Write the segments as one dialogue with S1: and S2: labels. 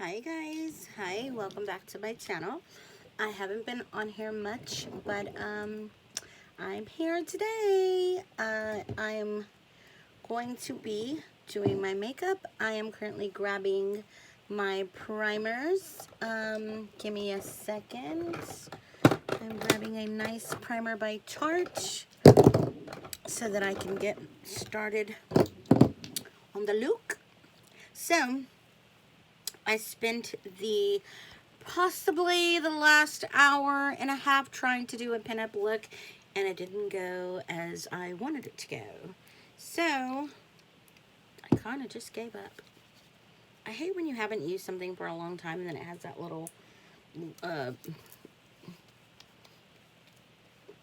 S1: Hi guys, hi, welcome back to my channel. I haven't been on here much, but I'm here today. I'm going to be doing my makeup. I am currently grabbing my primers. Give me a second. I'm grabbing a nice primer by Tarte so that I can get started on the look. So I spent possibly the last hour and a half trying to do a pinup look, and it didn't go as I wanted it to go. So I kind of just gave up. I hate when you haven't used something for a long time and then it has that little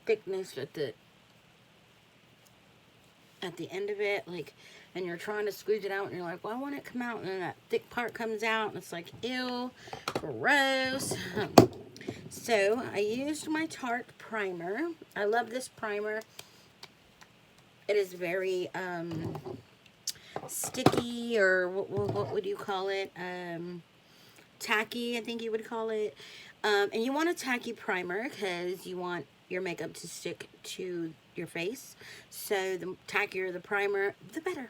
S1: thickness at the end of it, like, and you're trying to squeeze it out and you're like, well, I want it to come out, and then that thick part comes out and it's like, ew, gross. So I used my Tarte primer. I love this primer. It is very sticky, or what would you call it? Tacky, I think you would call it. And you want a tacky primer because you want your makeup to stick to your face. So the tackier the primer, the better.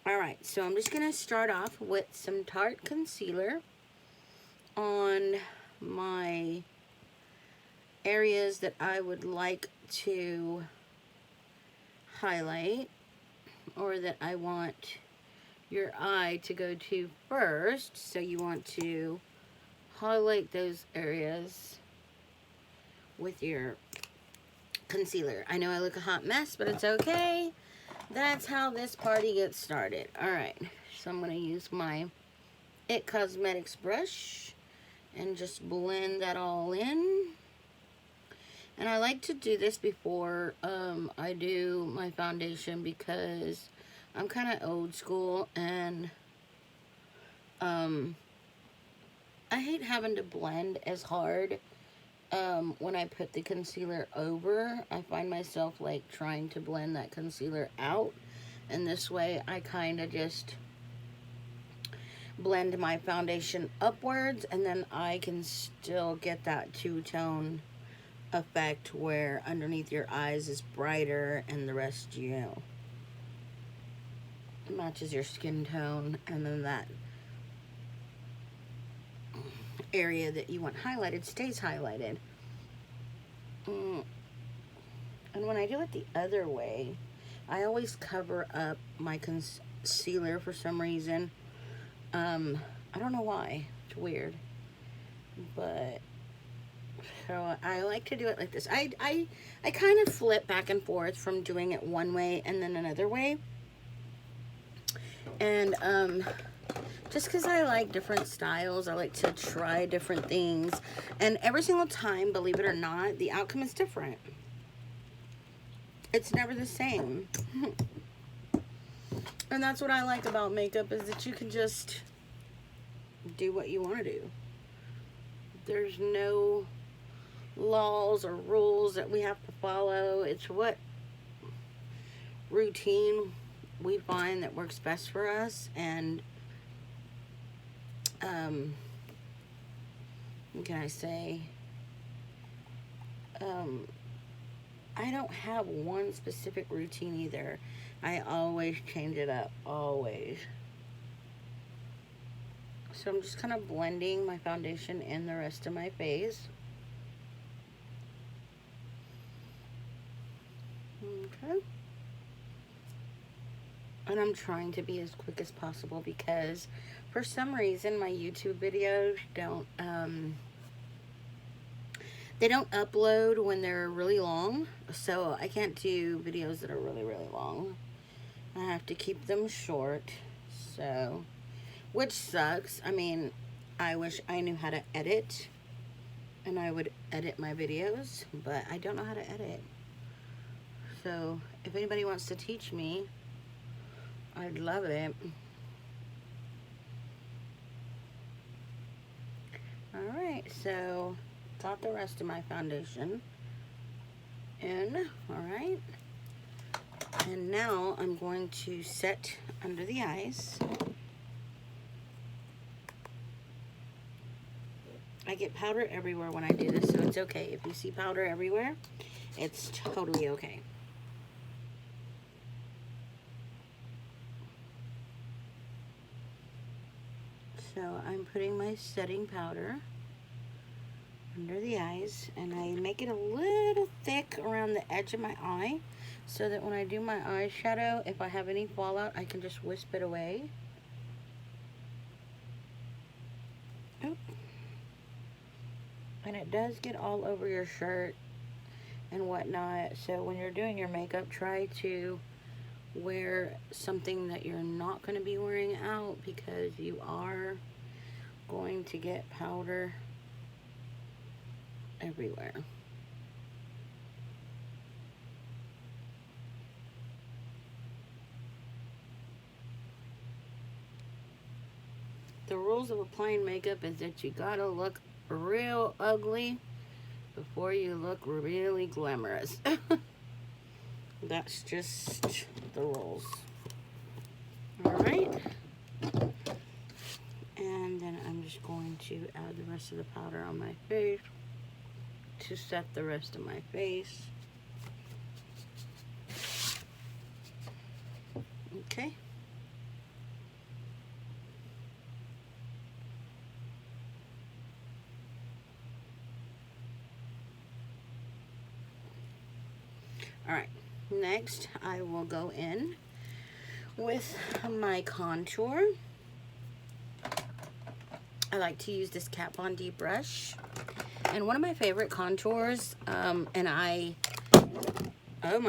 S1: Alright, so I'm just going to start off with some Tarte concealer on my areas that I would like to highlight, or that I want your eye to go to first. So you want to highlight those areas with your concealer. I know I look a hot mess, but it's okay. That's how this party gets started. Alright, so I'm going to use my IT Cosmetics brush and just blend that all in. And I like to do this before I do my foundation, because I'm kind of old school, and I hate having to blend as hard when I put the concealer over. I find myself like trying to blend that concealer out, and this way I kind of just blend my foundation upwards, and then I can still get that two-tone effect where underneath your eyes is brighter and the rest, you know, matches your skin tone, and then that area that you want highlighted stays highlighted. And when I do it the other way, I always cover up my concealer for some reason. I don't know why. It's weird. But so I like to do it like this. I kind of flip back and forth from doing it one way and then another way. And just because I like different styles, I like to try different things. And every single time, believe it or not, the outcome is different. It's never the same. And that's what I like about makeup, is that you can just do what you want to do. There's no laws or rules that we have to follow. It's what routine we find that works best for us. And what can I say? I don't have one specific routine either. I always change it up, always. So I'm just kind of blending my foundation in the rest of my face. Okay. And I'm trying to be as quick as possible, because for some reason my YouTube videos don't they don't upload when they're really long. So I can't do videos that are really, really long. I have to keep them short. So, which sucks. I mean, I wish I knew how to edit, and I would edit my videos, but I don't know how to edit. So if anybody wants to teach me, I'd love it. Alright, so got the rest of my foundation in. Alright. And now I'm going to set under the eyes. I get powder everywhere when I do this, so it's okay. If you see powder everywhere, it's totally okay. So I'm putting my setting powder under the eyes, and I make it a little thick around the edge of my eye so that when I do my eyeshadow, if I have any fallout, I can just wisp it away. Oh. And it does get all over your shirt and whatnot, so when you're doing your makeup, try to wear something that you're not going to be wearing out, because you are going to get powder everywhere. The rules of applying makeup is that you gotta look real ugly before you look really glamorous. That's just the rules. Alright. And then I'm just going to add the rest of the powder on my face to set the rest of my face. Okay. Alright, next I will go in with my contour. I like to use this Kat Von D brush. And one of my favorite contours, oh my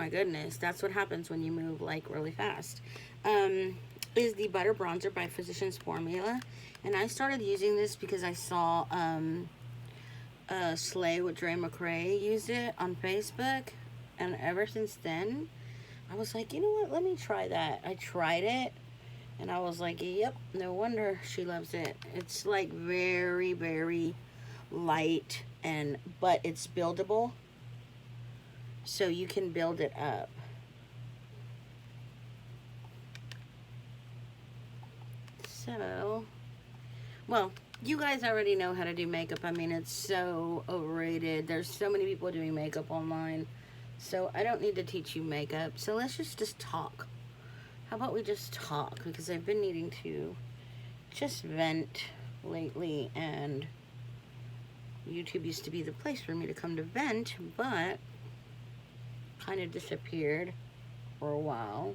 S1: goodness, that's what happens when you move like really fast, is the Butter Bronzer by Physicians Formula. And I started using this because I saw Slay with Dre McRae use it on Facebook. And ever since then, I was like, you know what, let me try that. I tried it, and I was like, yep, no wonder she loves it. It's like very, very light, but it's buildable, so you can build it up. So, well, you guys already know how to do makeup. I mean, it's so overrated. There's so many people doing makeup online. So I don't need to teach you makeup. So let's just talk. How about we just talk? Because I've been needing to just vent lately, and YouTube used to be the place for me to come to vent, but kind of disappeared for a while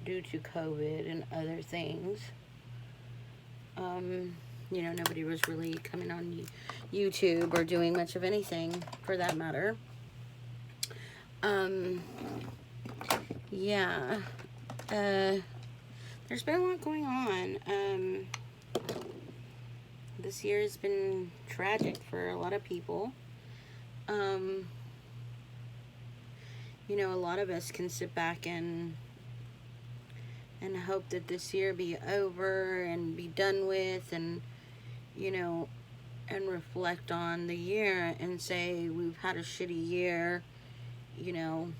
S1: due to COVID and other things. You know, nobody was really coming on YouTube or doing much of anything for that matter. Yeah, there's been a lot going on. This year has been tragic for a lot of people. You know, a lot of us can sit back and hope that this year be over and be done with, and, you know, and reflect on the year and say we've had a shitty year, you know.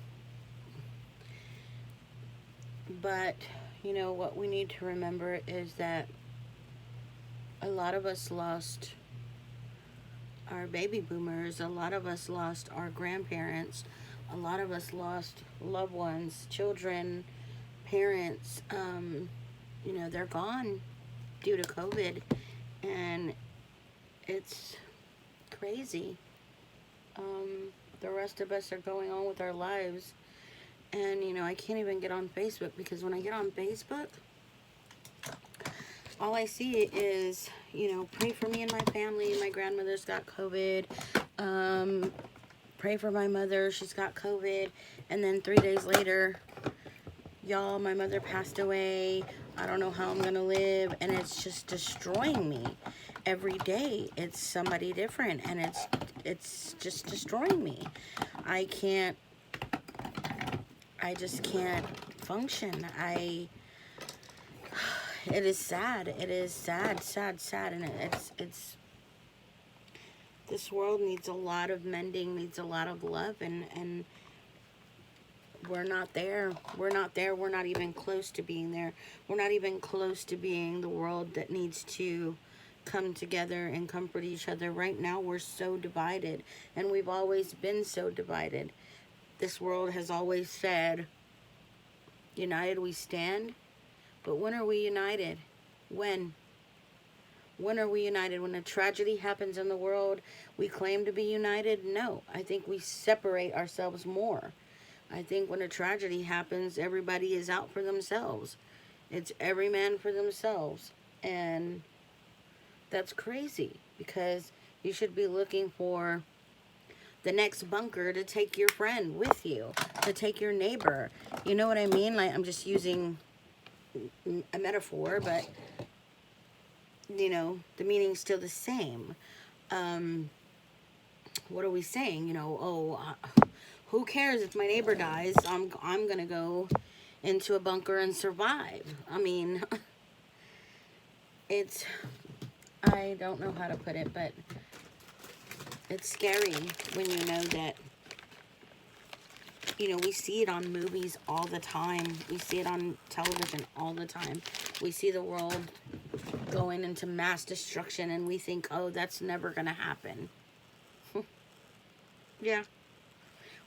S1: But, you know, what we need to remember is that a lot of us lost our baby boomers. A lot of us lost our grandparents. A lot of us lost loved ones, children, parents. You know, they're gone due to COVID. And it's crazy. The rest of us are going on with our lives. And, you know, I can't even get on Facebook, because when I get on Facebook, all I see is, you know, pray for me and my family. My grandmother's got COVID. Pray for my mother. She's got COVID. And then 3 days later, y'all, my mother passed away. I don't know how I'm going to live. And it's just destroying me. Every day, it's somebody different. And it's just destroying me. I just can't function. It is sad. It is sad, sad, sad. And it's, this world needs a lot of mending, needs a lot of love, and we're not there. We're not there. We're not even close to being there. We're not even close to being the world that needs to come together and comfort each other. Right now, we're so divided, and we've always been so divided. This world has always said, united we stand, but when are we united? When? When are we united? When a tragedy happens in the world, we claim to be united? No, I think we separate ourselves more. I think when a tragedy happens, everybody is out for themselves. It's every man for themselves. And that's crazy, because you should be looking for the next bunker to take your friend with you, to take your neighbor. You know what I mean? Like, I'm just using a metaphor, but you know, the meaning's still the same. What are we saying? You know, who cares if my neighbor dies? I'm gonna go into a bunker and survive. I mean, it's, I don't know how to put it, but it's scary when you know that, you know, we see it on movies all the time. We see it on television all the time. We see the world going into mass destruction, and we think, oh, that's never gonna happen. Yeah.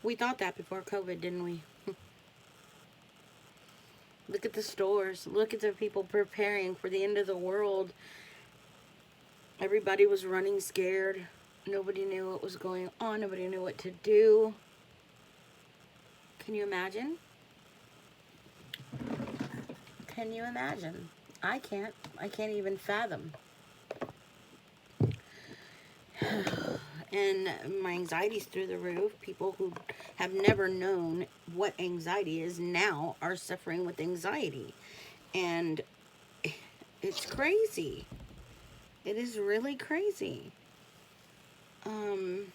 S1: We thought that before COVID, didn't we? Look at the stores. Look at the people preparing for the end of the world. Everybody was running scared. Nobody knew what was going on. Nobody knew what to do. Can you imagine? Can you imagine? I can't. I can't even fathom. And my anxiety's through the roof. People who have never known what anxiety is now are suffering with anxiety. And it's crazy. It is really crazy. You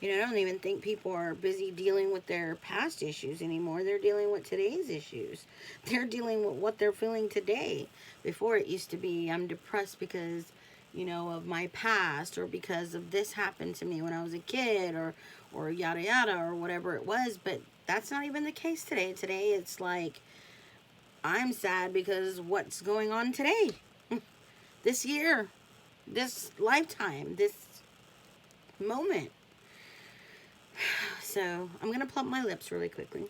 S1: know, I don't even think people are busy dealing with their past issues anymore. They're dealing with today's issues. They're dealing with what they're feeling today. Before, it used to be, I'm depressed because, you know, of my past, or because of this happened to me when I was a kid, or yada yada, or whatever it was. But that's not even the case today. Today, it's like, I'm sad because what's going on today, this year, this lifetime, this moment. So I'm going to plump my lips really quickly.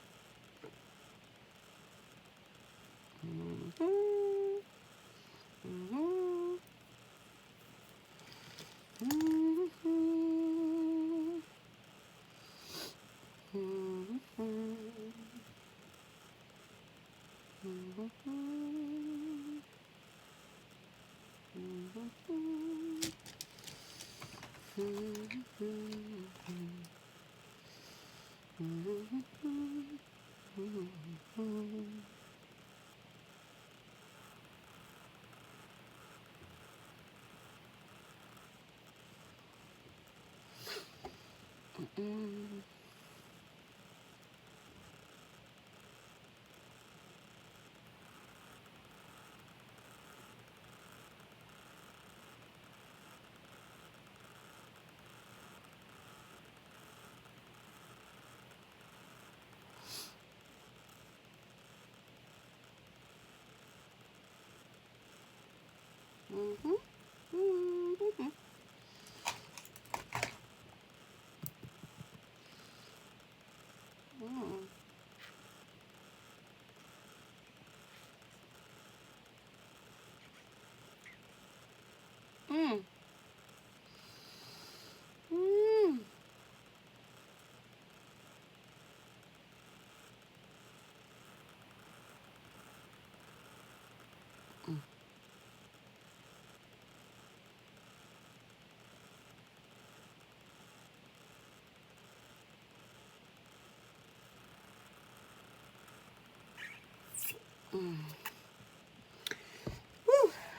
S1: Woo.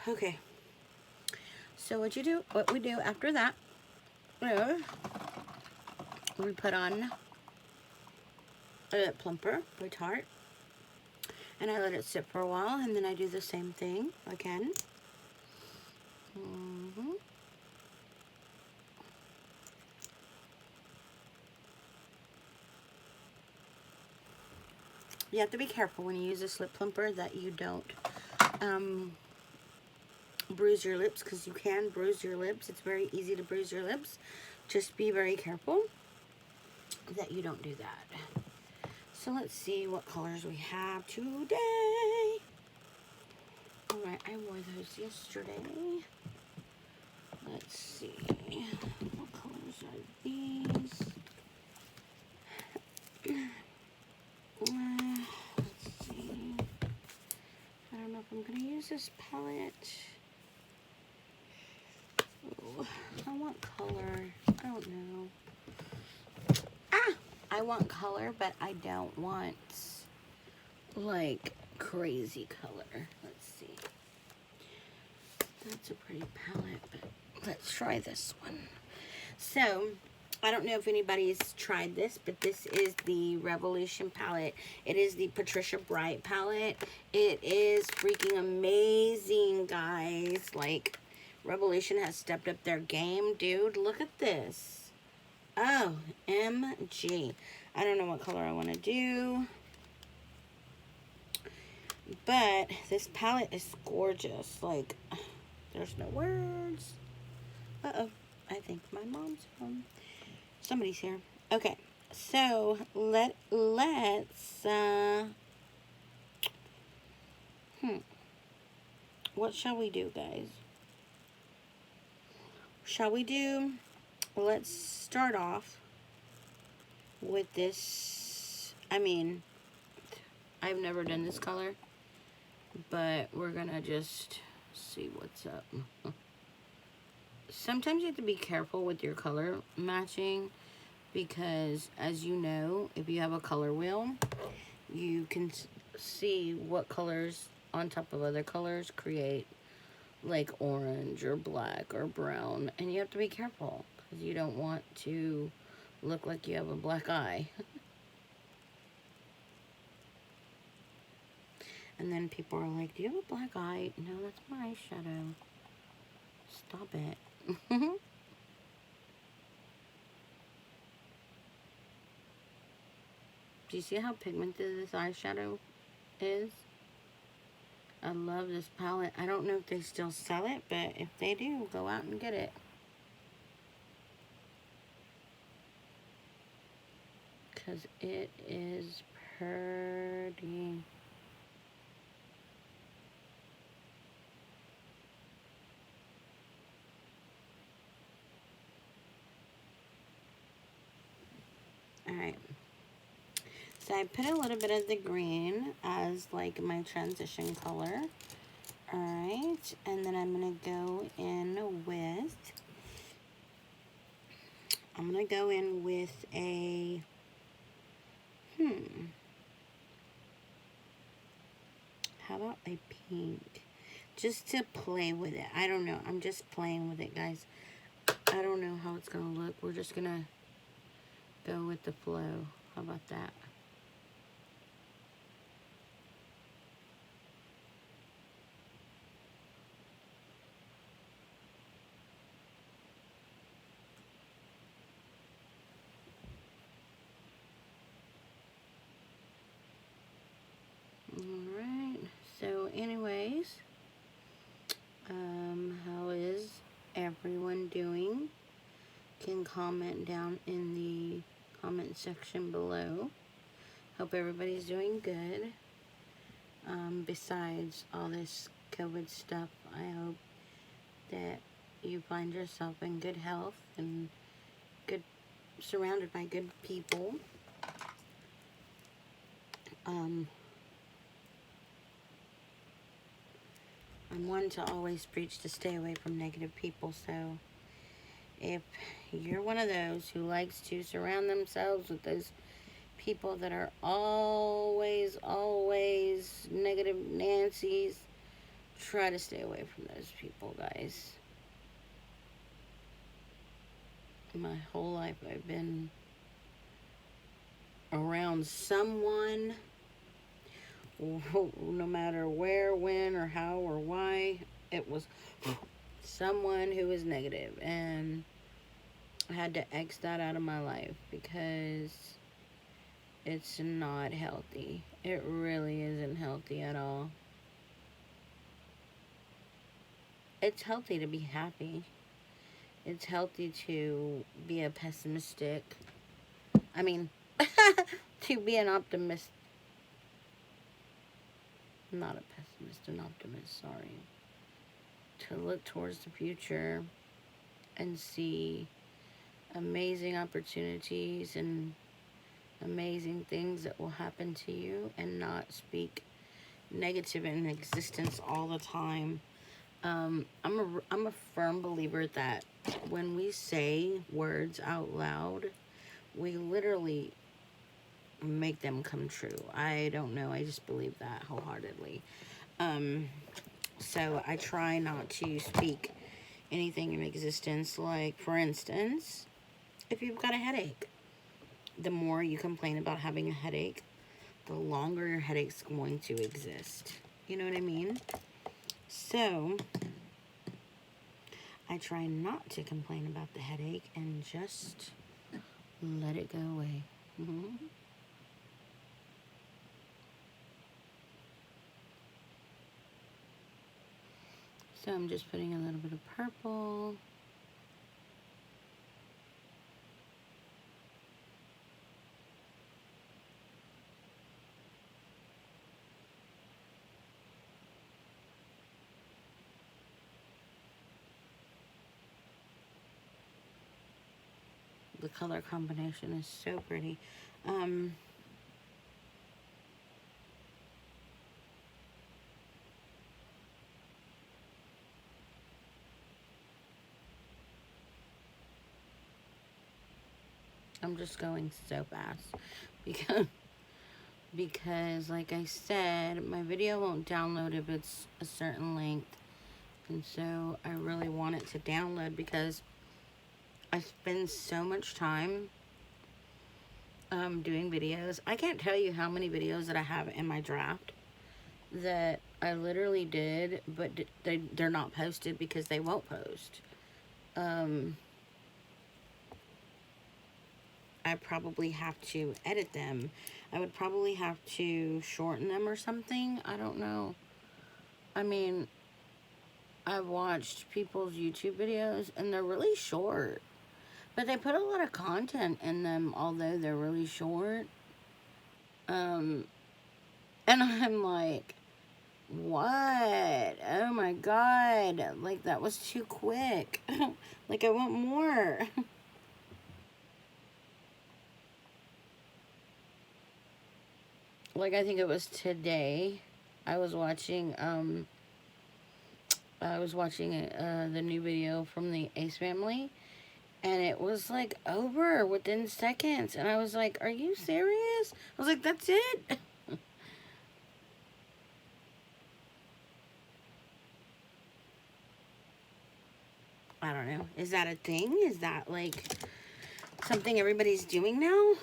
S1: Okay. So what we do after that, we put on a lip plumper by Tarte, and I let it sit for a while, and then I do the same thing again. You have to be careful when you use this lip plumper that you don't bruise your lips, because you can bruise your lips. It's very easy to bruise your lips. Just be very careful that you don't do that. So let's see what colors we have today. Alright, I wore those yesterday. Let's see. What colors are these? Let's see. I don't know if I'm going to use this palette. Ooh, I want color. I don't know. I want color, but I don't want like crazy color. Let's see. That's a pretty palette, but let's try this one. So, I don't know if anybody's tried this, but this is the Revolution palette. It is the Patricia Bright palette. It is freaking amazing, guys. Like, Revolution has stepped up their game. Dude, look at this. OMG. I don't know what color I want to do. But this palette is gorgeous. Like, there's no words. Uh-oh. I think my mom's home. Somebody's here. Okay. So, let's, what shall we do, guys? Shall we do, let's start off with this. I mean, I've never done this color, but we're gonna just see what's up. Sometimes you have to be careful with your color matching, because as you know, if you have a color wheel, you can see what colors on top of other colors create like orange or black or brown, and you have to be careful because you don't want to look like you have a black eye. And then people are like, do you have a black eye? No, that's my eyeshadow. Stop it. Do you see how pigmented this eyeshadow is? I love this palette. I don't know if they still sell it, but if they do, go out and get it. Because it is pretty. Alright. So I put a little bit of the green as like my transition color. Alright. And then I'm going to go in with, a, how about a pink? Just to play with it. I don't know. I'm just playing with it, guys. I don't know how it's going to look. We're just going to go with the flow. How about that? Alright. So anyways, how is everyone doing? Can comment down in the comment section below. Hope everybody's doing good. Besides all this COVID stuff, I hope that you find yourself in good health and surrounded by good people. I'm one to always preach to stay away from negative people, so if you're one of those who likes to surround themselves with those people that are always negative Nancy's, try to stay away from those people, guys. My whole life I've been around someone, no matter where, when, or how, or why, it was someone who was negative, and I had to X that out of my life because it's not healthy. It really isn't healthy at all. it's healthy to be happy. It's healthy to be a pessimistic. I mean, to be an optimist. Not a pessimist, an optimist, sorry. To look towards the future and see amazing opportunities and amazing things that will happen to you, and not speak negative in existence all the time. I'm a firm believer that when we say words out loud, we literally make them come true. I don't know. I just believe that wholeheartedly. So I try not to speak anything in existence. Like, for instance, if you've got a headache, the more you complain about having a headache, the longer your headache's going to exist. You know what I mean? So I try not to complain about the headache and just let it go away. So I'm just putting a little bit of purple. The color combination is so pretty. I'm just going so fast because like I said, my video won't download if it's a certain length, and so I really want it to download because I spend so much time doing videos. I can't tell you how many videos that I have in my draft that I literally did, but they're not posted because they won't post. I probably have to edit them. I would probably have to shorten them or something. I don't know. I mean, I've watched people's YouTube videos and they're really short, but they put a lot of content in them, although they're really short. And I'm like, what? Oh my God. Like, that was too quick. Like, I want more. Like, I think it was today, I was watching the new video from the Ace family, and it was like over within seconds, and I was like, are you serious? I was like, that's it? I don't know. Is that a thing? Is that like something everybody's doing now?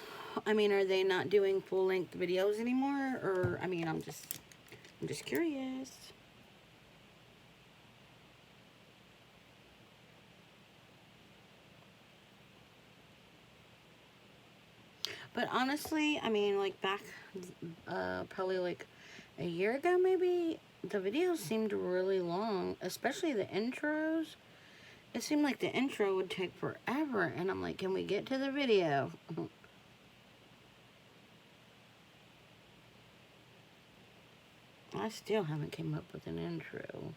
S1: I mean, are they not doing full-length videos anymore? Or, I mean, I'm just curious. But honestly, I mean, like back, probably like a year ago maybe, the videos seemed really long, especially the intros. It seemed like the intro would take forever, and I'm like, can we get to the video? I still haven't came up with an intro.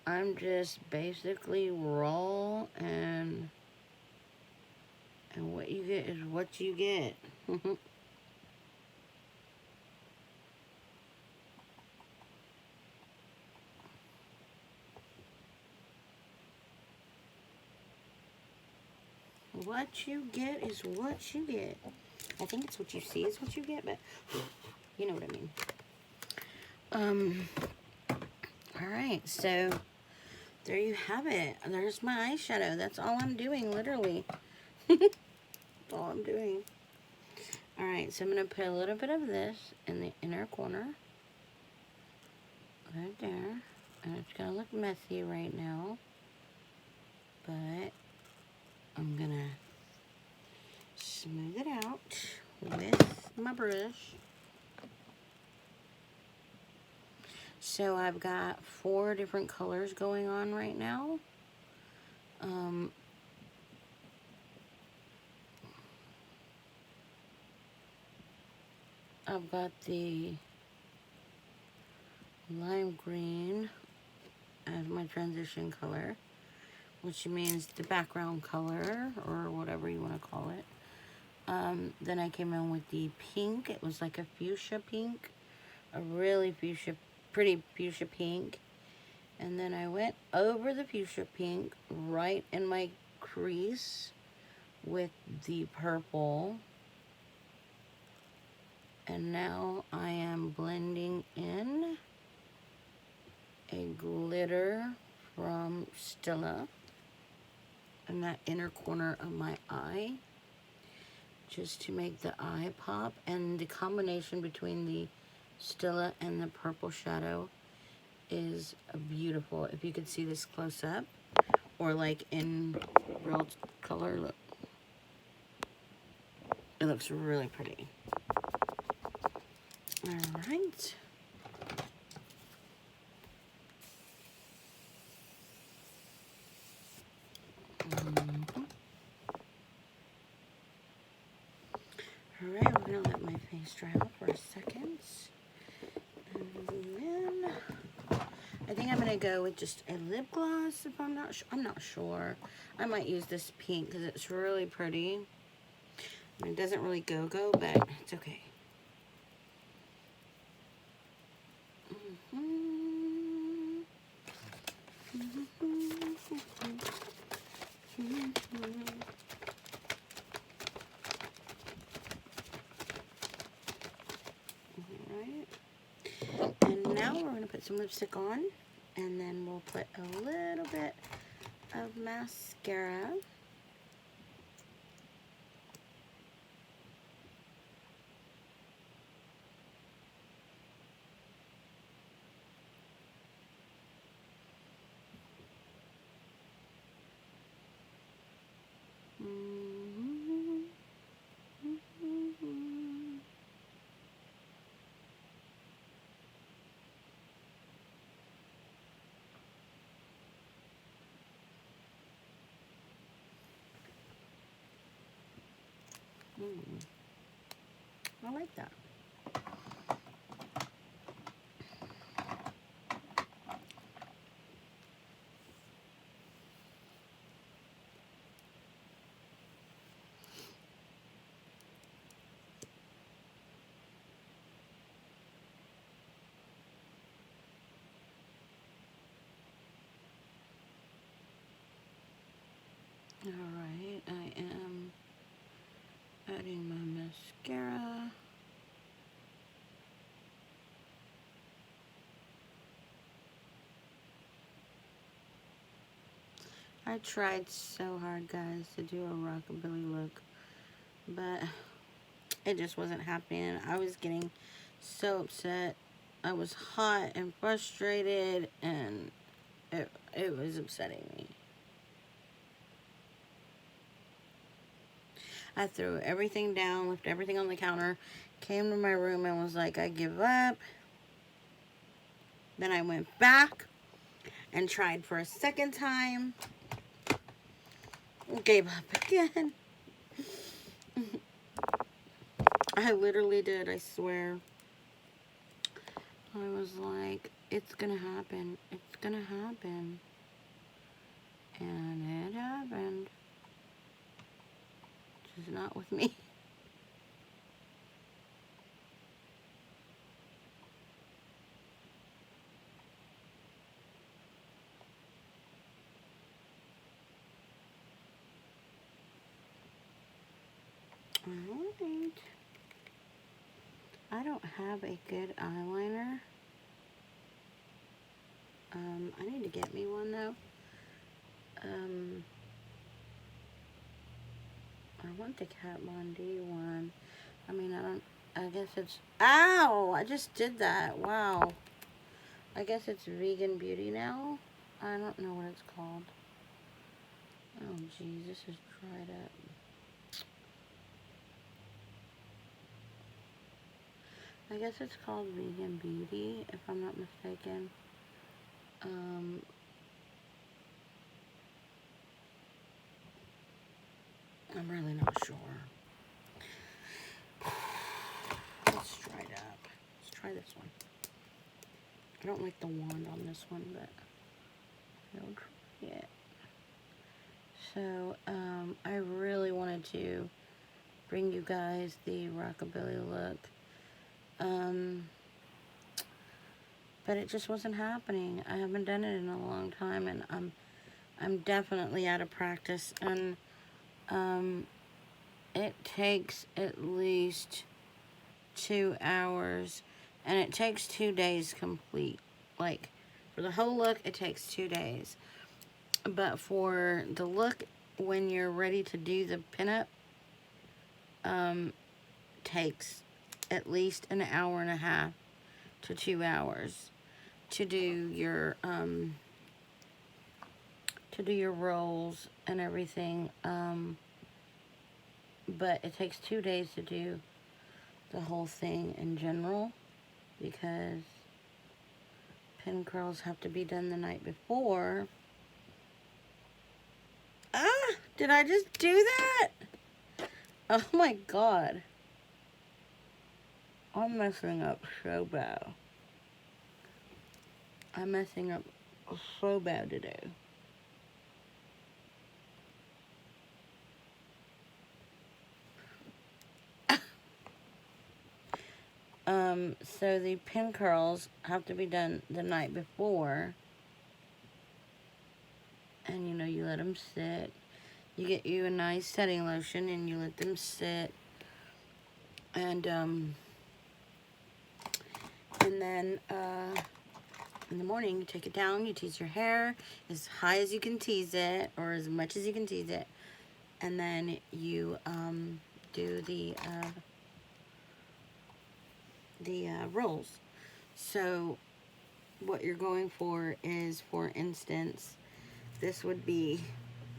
S1: I'm just basically raw, and what you get is what you get. What you get is what you get. I think it's what you see is what you get, but you know what I mean. Alright, so there you have it. There's my eyeshadow. That's all I'm doing, literally. That's all I'm doing. Alright, so I'm going to put a little bit of this in the inner corner. Right there. And it's going to look messy right now. But I'm going to smooth it out with my brush. So I've got 4 different colors going on right now. I've got the lime green as my transition color, which means the background color or whatever you want to call it. Then I came in with the pink. It was like a fuchsia pink, a really pretty fuchsia pink. And then I went over the fuchsia pink right in my crease with the purple. And now I am blending in a glitter from Stila in that inner corner of my eye, just to make the eye pop. And the combination between the Stila and the purple shadow is beautiful. If you could see this close up, or like in real color, look. It looks really pretty. All right. All right, we're gonna let my face dry out for a second. And then I think I'm gonna go with just a lip gloss. If I'm not sure. I might use this pink because it's really pretty. It doesn't really go, but it's okay. Alright. And now we're going to put some lipstick on, and then we'll put a little bit of mascara. I like that. Alright, I am adding my mascara. I tried so hard, guys, to do a rockabilly look, but it just wasn't happening. I was getting so upset. I was hot and frustrated, and it was upsetting me. I threw everything down, left everything on the counter, came to my room and was like, I give up. Then I went back and tried for a second time. Gave up again. I literally did, I swear. I was like, it's gonna happen. It's gonna happen. And it happened. Just not with me. Alright. I don't have a good eyeliner. I need to get me one though. I want the Kat Von D one. I mean, I guess it's, ow! I just did that. Wow. I guess it's Vegan Beauty now. I don't know what it's called. Oh, geez, this is dried up. I guess it's called Vegan Beauty, if I'm not mistaken. I'm really not sure. Let's try it up. Let's try this one. I don't like the wand on this one, but I'll try it. So, I really wanted to bring you guys the rockabilly look. But it just wasn't happening. I haven't done it in a long time, and I'm definitely out of practice, and it takes at least 2 hours, and it takes 2 days complete. Like, for the whole look, it takes 2 days. But for the look, when you're ready to do the pinup, takes at least an hour and a half to 2 hours to do your rolls and everything. But it takes 2 days to do the whole thing in general, because pin curls have to be done the night before. Ah, did I just do that? Oh my God. I'm messing up so bad. I'm messing up so bad today. So the pin curls have to be done the night before. And you know, you let them sit. You get you a nice setting lotion and you let them sit. And then in the morning you take it down, you tease your hair as high as you can tease it, or as much as you can tease it. And then you do the rolls. So what you're going for is, for instance, this would be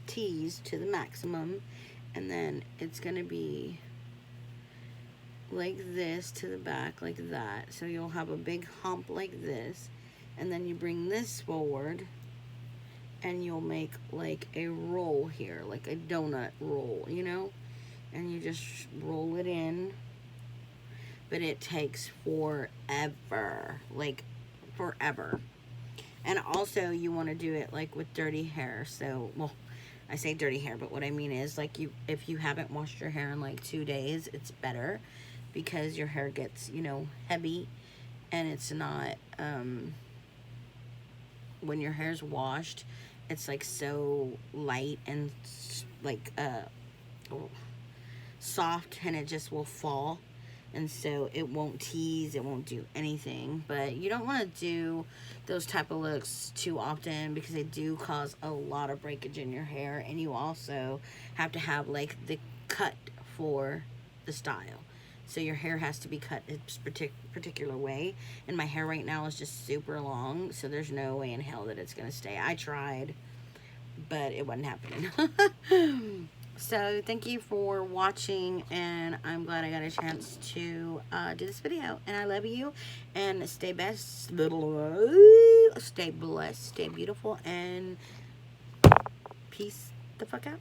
S1: teased to the maximum, and then it's going to be like this to the back, like that. So you'll have a big hump like this, and then you bring this forward and you'll make like a roll here, like a donut roll, you know, and you just roll it in. But it takes forever, like forever. And also you want to do it like with dirty hair. So, well, I say dirty hair, but what I mean is, like, if you haven't washed your hair in like 2 days, it's better, because your hair gets, you know, heavy, and it's not, when your hair's washed, it's like so light and like soft, and it just will fall. And so it won't tease, it won't do anything. But you don't want to do those type of looks too often, because they do cause a lot of breakage in your hair. And you also have to have like the cut for the style. So your hair has to be cut a particular way. And my hair right now is just super long, so there's no way in hell that it's going to stay. I tried, but it wasn't happening. So thank you for watching, and I'm glad I got a chance to do this video. And I love you, and stay best, stay blessed, stay beautiful, and peace the fuck out.